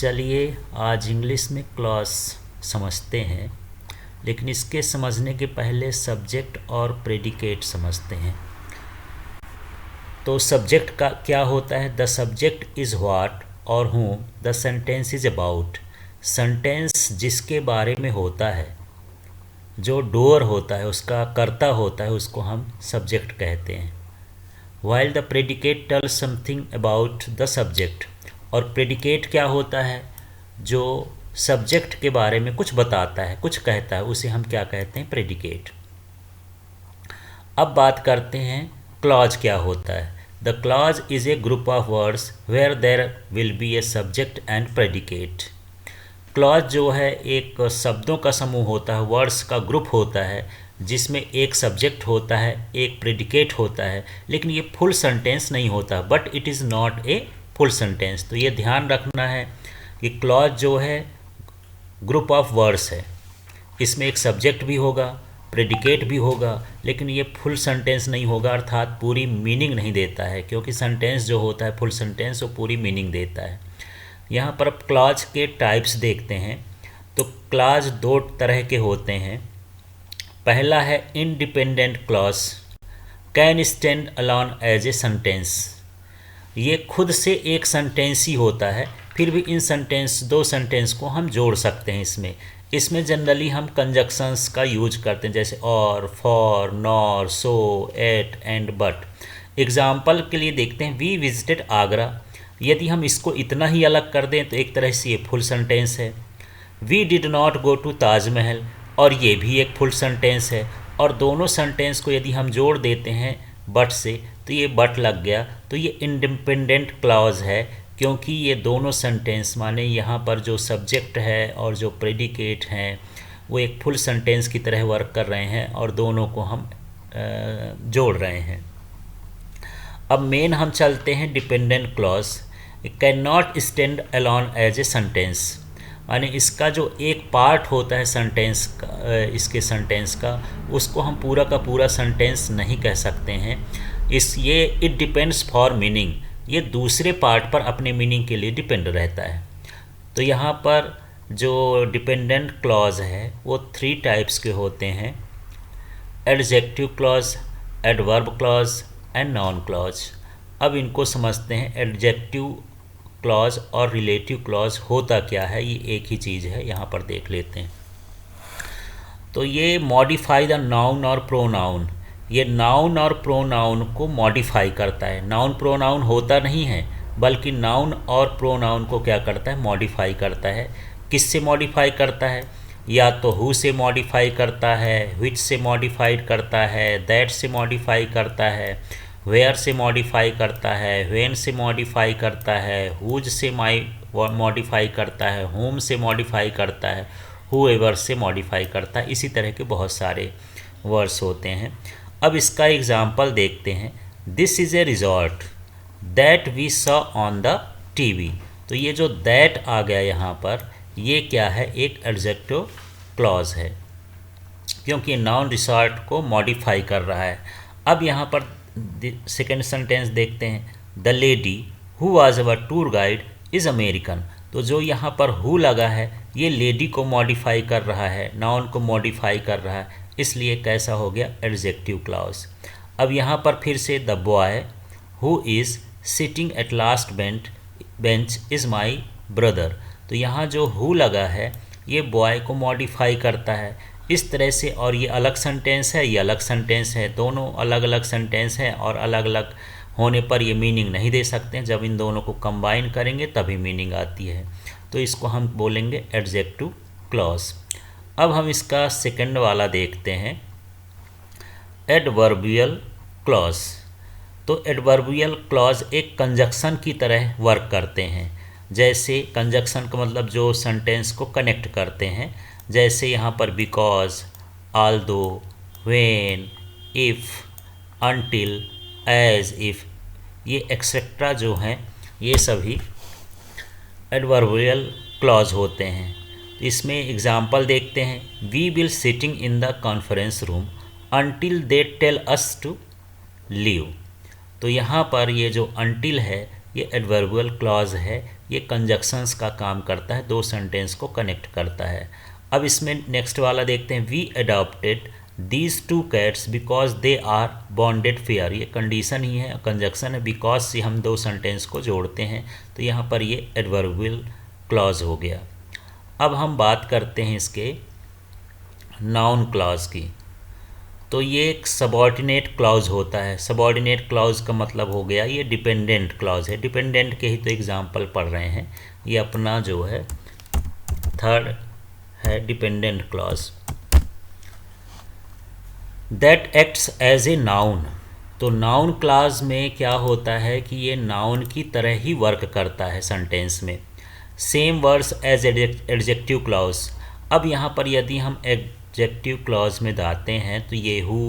चलिए आज इंग्लिश में क्लॉज समझते हैं, लेकिन इसके समझने के पहले सब्जेक्ट और प्रेडिकेट समझते हैं। तो सब्जेक्ट का क्या होता है? द सब्जेक्ट इज़ व्हाट और whom the sentence is about. Sentence जिसके बारे में होता है, जो डूअर होता है, उसका कर्ता होता है, उसको हम सब्जेक्ट कहते हैं। While the predicate tell something about the subject. और प्रेडिकेट क्या होता है? जो सब्जेक्ट के बारे में कुछ बताता है, कुछ कहता है, उसे हम क्या कहते हैं? प्रेडिकेट। अब बात करते हैं क्लॉज क्या होता है। The clause is a group of words where there will be a subject and predicate. Clause जो है एक शब्दों का समूह होता है, वर्ड्स का ग्रुप होता है, जिसमें एक सब्जेक्ट होता है, एक प्रेडिकेट होता है, लेकिन ये फुल सेंटेंस नहीं होता, but it is not a full sentence. तो ये ध्यान रखना है कि क्लॉज जो है ग्रुप ऑफ वर्ड्स है, इसमें एक सब्जेक्ट भी होगा, प्रेडिकेट भी होगा, लेकिन ये फुल सेंटेंस नहीं होगा, अर्थात पूरी मीनिंग नहीं देता है, क्योंकि सेंटेंस जो होता है फुल सेंटेंस वो पूरी मीनिंग देता है। यहाँ पर अब क्लॉज के टाइप्स देखते हैं। तो क्लॉज दो तरह के होते हैं। पहला है independent clause, can stand alone as a sentence. ये खुद से एक सेंटेंस ही होता है, फिर भी इन दो सेंटेंस को हम जोड़ सकते हैं। इसमें जनरली हम कंजक्शंस का यूज करते हैं, जैसे or, for, nor, so, yet and but. Example के लिए देखते हैं, वी विजिटेड आगरा। यदि हम इसको इतना ही अलग कर दें तो एक तरह से ये फुल सेंटेंस है। We did not go to Taj Mahal, और ये भी एक फुल सेंटेंस है। और दोनों सेंटेंस को यदि हम जोड़ देते हैं बट से, तो ये बट लग गया, तो ये इंडिपेंडेंट क्लॉज है, क्योंकि ये दोनों सेंटेंस माने यहाँ पर जो सब्जेक्ट है और जो प्रेडिकेट हैं वो एक फुल सेंटेंस की तरह वर्क कर रहे हैं और दोनों को हम जोड़ रहे हैं। अब मेन हम चलते हैं dependent clause. Can not stand alone as a sentence, यानी इसका जो एक पार्ट होता है सेंटेंस का, इसके सेंटेंस का, उसको हम पूरा का पूरा सेंटेंस नहीं कह सकते हैं। ये इट डिपेंड्स फॉर मीनिंग, ये दूसरे पार्ट पर अपने मीनिंग के लिए डिपेंड रहता है। तो यहाँ पर जो डिपेंडेंट क्लॉज है वो 3 टाइप्स के होते हैं: adjective clause, adverb clause and noun clause. अब इनको समझते हैं। एडजेक्टिव क्लॉज और रिलेटिव क्लॉज होता क्या है, ये एक ही चीज़ है, यहाँ पर देख लेते हैं। तो ये मॉडिफाई द नाउन और प्रोनाउन, ये नाउन और प्रोनाउन को मॉडिफाई करता है। नाउन प्रोनाउन होता नहीं है, बल्कि नाउन और प्रोनाउन को क्या करता है? मॉडिफाई करता है। किससे मॉडिफाई करता है? या तो हु से मॉडिफाई करता है, व्हिच से मॉडिफाई करता है, दैट से मॉडिफाई करता है, वेयर से मॉडिफाई करता है, व्हेन से मॉडिफाई करता है, हुज से मॉडिफाई करता है, होम से मॉडिफाई करता है, हुएवर से मॉडिफाई करता है। इसी तरह के बहुत सारे वर्ड्स होते हैं। अब इसका एग्जाम्पल देखते हैं। This is a resort that we saw on the TV. तो ये जो दैट आ गया यहाँ पर, ये क्या है? एक एडजेक्टिव क्लॉज है, क्योंकि नाउन रिजॉर्ट को मॉडिफाई कर रहा है। अब यहाँ पर सेकेंड सेंटेंस देखते हैं। The lady who was our tour guide is American. तो जो यहाँ पर हु लगा है, ये लेडी को मॉडिफाई कर रहा है, नाउन को मॉडिफाई कर रहा है, इसलिए कैसा हो गया? Adjective clause. अब यहाँ पर फिर से the boy who is sitting at last bench is my brother. तो यहाँ जो हु लगा है, ये बॉय को मॉडिफाई करता है इस तरह से। और ये अलग सेंटेंस है, ये अलग सेंटेंस है, दोनों अलग अलग सेंटेंस हैं, और अलग अलग होने पर ये मीनिंग नहीं दे सकते हैं। जब इन दोनों को कंबाइन करेंगे तभी मीनिंग आती है। तो इसको हम बोलेंगे एडजेक्टिव क्लॉज। अब हम इसका सेकंड वाला देखते हैं, एडवर्बियल क्लॉज। तो एडवर्बियल क्लॉज एक कंजक्शन की तरह वर्क करते हैं। जैसे कंजक्शन का मतलब जो सेंटेंस को कनेक्ट करते हैं, जैसे यहाँ पर because, although, when, if, until, as if, ये एक्सेट्रा जो हैं, ये सभी एडवर्बियल क्लॉज होते हैं। इसमें एग्जाम्पल देखते हैं। We will sitting in the conference room until they tell us to leave. तो यहाँ पर ये जो अनटिल है, ये एडवर्बियल क्लॉज है, ये कंजक्शंस का काम करता है, दो सेंटेंस को कनेक्ट करता है। अब इसमें नेक्स्ट वाला देखते हैं, we adopted these two cats because they are bonded pair. ये कंडीशन ही है, कंजक्शन है, बिकॉज से हम दो सेंटेंस को जोड़ते हैं, तो यहाँ पर ये एडवर्बियल क्लॉज हो गया। अब हम बात करते हैं इसके नाउन क्लॉज की। तो ये एक सबऑर्डिनेट क्लॉज होता है। सबऑर्डिनेट क्लॉज का मतलब हो गया ये डिपेंडेंट क्लॉज है। डिपेंडेंट के ही तो एग्जांपल पढ़ रहे हैं। ये अपना जो है थर्ड है dependent clause. That acts as a noun. तो नाउन क्लॉज में क्या होता है कि ये नाउन की तरह ही वर्क करता है सेंटेंस में। Same words as adjective clause. अब यहाँ पर यदि हम एडजेक्टिव क्लॉज में जाते हैं तो ये who,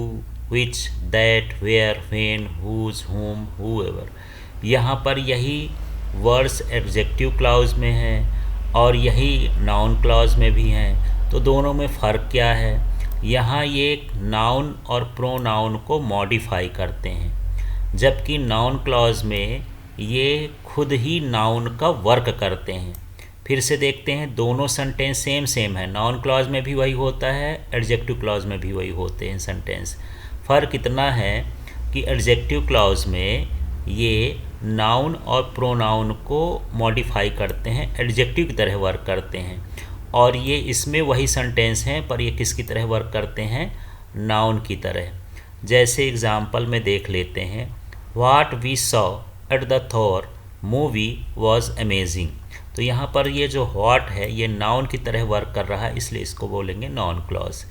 which, that, where, when, whose, whom, whoever, यहाँ पर यही वर्ड्स एडजेक्टिव क्लॉज में हैं और यही नाउन क्लॉज में भी हैं। तो दोनों में फ़र्क क्या है? यहाँ ये नाउन और प्रोनाउन को मॉडिफाई करते हैं, जबकि नाउन क्लॉज में ये खुद ही नाउन का वर्क करते हैं। फिर से देखते हैं, दोनों सेंटेंस सेम है। नाउन क्लॉज में भी वही होता है, एडजेक्टिव क्लॉज में भी वही होते हैं सेंटेंस। फ़र्क इतना है कि एडजेक्टिव क्लॉज में ये नाउन और प्रोनाउन को मॉडिफाई करते हैं, एडजेक्टिव की तरह वर्क करते हैं, और ये इसमें वही सेंटेंस हैं पर ये किसकी तरह वर्क करते हैं? नाउन की तरह। जैसे एग्जाम्पल में देख लेते हैं, what we saw at the Thor movie was amazing. तो यहाँ पर ये जो व्हाट है ये नाउन की तरह वर्क कर रहा है, इसलिए इसको बोलेंगे नाउन क्लॉज।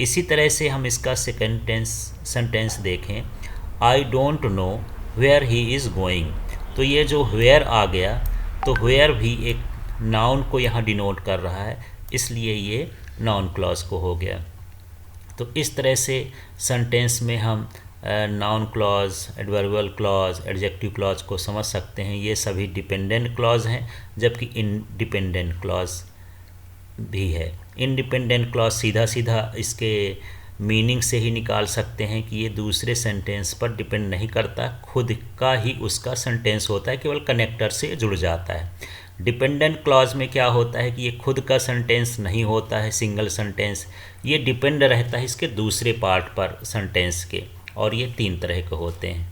इसी तरह से हम इसका सेकेंड सेंटेंस देखें, I don't know where he is going. तो ये जो वेयर आ गया, तो वेयर भी एक नाउन को यहाँ डिनोट कर रहा है, इसलिए ये नाउन क्लॉज को हो गया। तो इस तरह से सेंटेंस में हम noun clause, adverbial clause, adjective clause को समझ सकते हैं। ये सभी डिपेंडेंट क्लॉज हैं, जबकि इंडिपेंडेंट क्लॉज भी है। इंडिपेंडेंट क्लॉज सीधा सीधा इसके मीनिंग से ही निकाल सकते हैं कि ये दूसरे सेंटेंस पर डिपेंड नहीं करता, खुद का ही उसका सेंटेंस होता है, केवल कनेक्टर से जुड़ जाता है। डिपेंडेंट क्लॉज में क्या होता है कि ये खुद का सेंटेंस नहीं होता है, सिंगल सेंटेंस, ये डिपेंड रहता है इसके दूसरे पार्ट पर सेंटेंस के, और ये 3 तरह के होते हैं।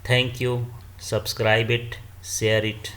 Thank you, subscribe it, share it.